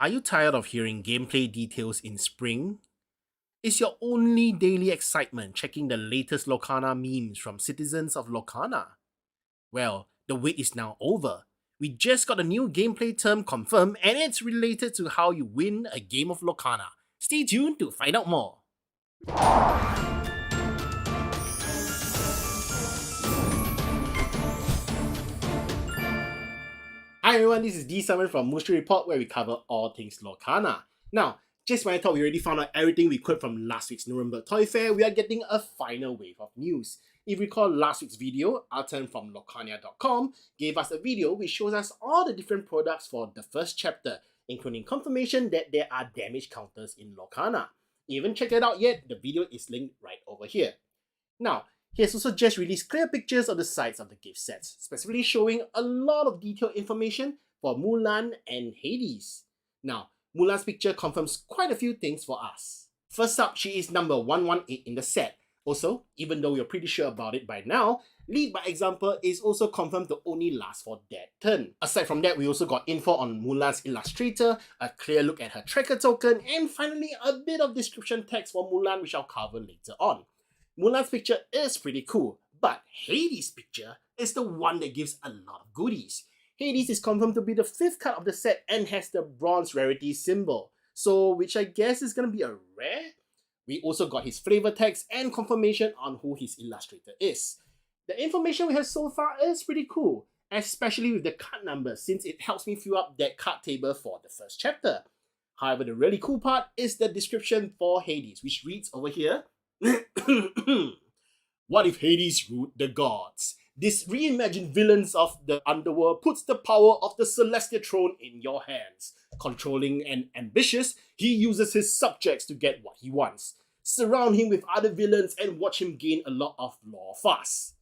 Are you tired of hearing gameplay details in spring? Is your only daily excitement checking the latest Lorcana memes from citizens of Lorcana? Well, the wait is now over. We just got a new gameplay term confirmed and it's related to how you win a game of Lorcana. Stay tuned to find out more. Hi everyone, this is D Summon from Mushi Report where we cover all things Lorcana. Now, just when I thought we already found out everything we could from last week's Nuremberg Toy Fair, we are getting a final wave of news. If you recall last week's video, Artem from Lorcania.com gave us a video which shows us all the different products for the first chapter, including confirmation that there are damage counters in Lorcana. If you haven't checked it out yet, the video is linked right over here. Now, he has also just released clear pictures of the sides of the gift sets, specifically showing a lot of detailed information for Mulan and Hades. Now, Mulan's picture confirms quite a few things for us. First up, she is number 118 in the set. Also, even though you're pretty sure about it by now, Lead by Example is also confirmed to only last for that turn. Aside from that, we also got info on Mulan's illustrator, a clear look at her tracker token, and finally a bit of description text for Mulan which I'll cover later on. Mulan's picture is pretty cool, but Hades' picture is the one that gives a lot of goodies. Hades is confirmed to be the 5th card of the set and has the bronze rarity symbol, so which I guess is gonna be a rare? We also got his flavor text and confirmation on who his illustrator is. The information we have so far is pretty cool, especially with the card numbers since it helps me fill up that card table for the first chapter. However, the really cool part is the description for Hades, which reads over here. What if Hades ruled the gods? This reimagined villains of the underworld puts the power of the celestial throne in your hands. Controlling and ambitious, he uses his subjects to get what he wants. Surround him with other villains and watch him gain a lot of lore fast.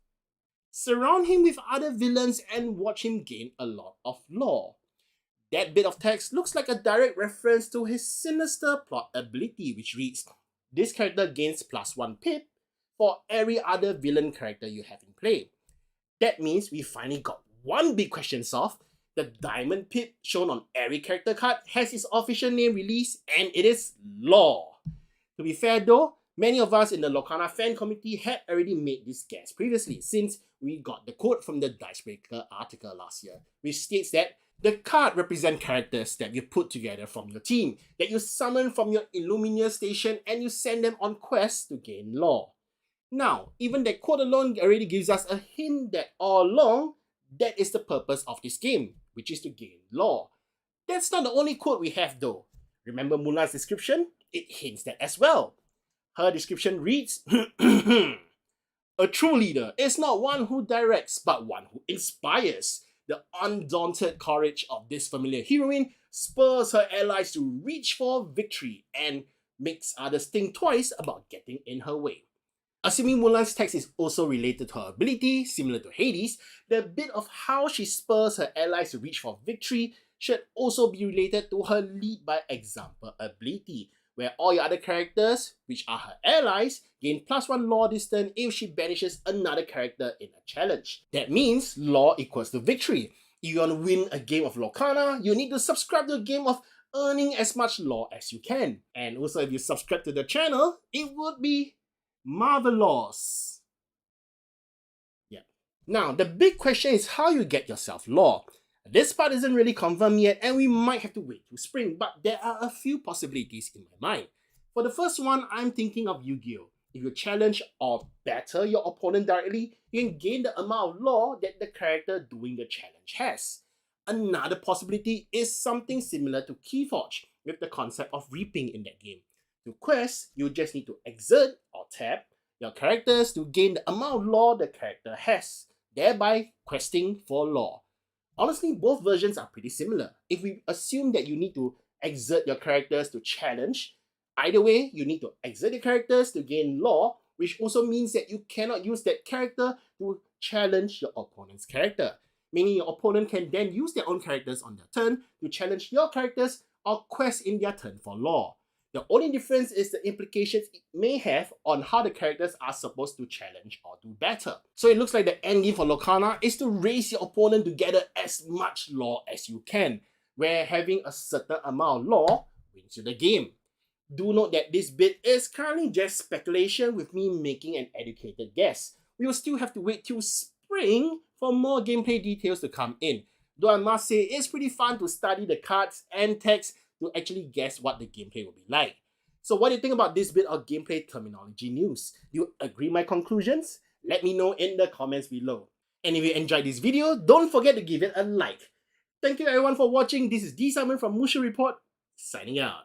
Surround him with other villains and watch him gain a lot of lore. That bit of text looks like a direct reference to his sinister plot ability, which reads, this character gains +1 pip for every other villain character you have in play. That means we finally got one big question solved. The diamond pip shown on every character card has its official name released and it is Lore. To be fair though, many of us in the Lorcana fan community had already made this guess previously since we got the quote from the Dicebreaker article last year, which states that the card represent characters that you put together from your team, that you summon from your Illumina station and you send them on quests to gain lore. Now, even that quote alone already gives us a hint that all along, that is the purpose of this game, which is to gain lore. That's not the only quote we have though. Remember Mulan's description? It hints that as well. Her description reads, a true leader is not one who directs, but one who inspires. The undaunted courage of this familiar heroine spurs her allies to reach for victory and makes others think twice about getting in her way. Assuming Mulan's text is also related to her ability, similar to Hades, the bit of how she spurs her allies to reach for victory should also be related to her lead by example ability, where all your other characters, which are her allies, gain +1 lore distance if she banishes another character in a challenge. That means lore equals to victory. If you want to win a game of Lorcana, you need to subscribe to a game of earning as much lore as you can. And also if you subscribe to the channel, it would be marvelous. Yeah. Now, the big question is how you get yourself lore. This part isn't really confirmed yet and we might have to wait till spring, but there are a few possibilities in my mind. For the first one, I'm thinking of Yu-Gi-Oh! If you challenge or battle your opponent directly, you can gain the amount of lore that the character doing the challenge has. Another possibility is something similar to Keyforge, with the concept of reaping in that game. To quest, you just need to exert or tap your characters to gain the amount of lore the character has, thereby questing for lore. Honestly, both versions are pretty similar. If we assume that you need to exert your characters to challenge, either way, you need to exert your characters to gain lore, which also means that you cannot use that character to challenge your opponent's character. Meaning your opponent can then use their own characters on their turn to challenge your characters or quest in their turn for lore. The only difference is the implications it may have on how the characters are supposed to challenge or do better. So it looks like the endgame for Lorcana is to raise your opponent to gather as much lore as you can. where having a certain amount of lore wins you the game. Do note that this bit is currently just speculation with me making an educated guess. We will still have to wait till spring for more gameplay details to come in. Though I must say it's pretty fun to study the cards and text to actually guess what the gameplay will be like. So what do you think about this bit of gameplay terminology news? Do you agree my conclusions? Let me know in the comments below. And if you enjoyed this video, don't forget to give it a like. Thank you everyone for watching. This is D. Simon from Musha Report, signing out.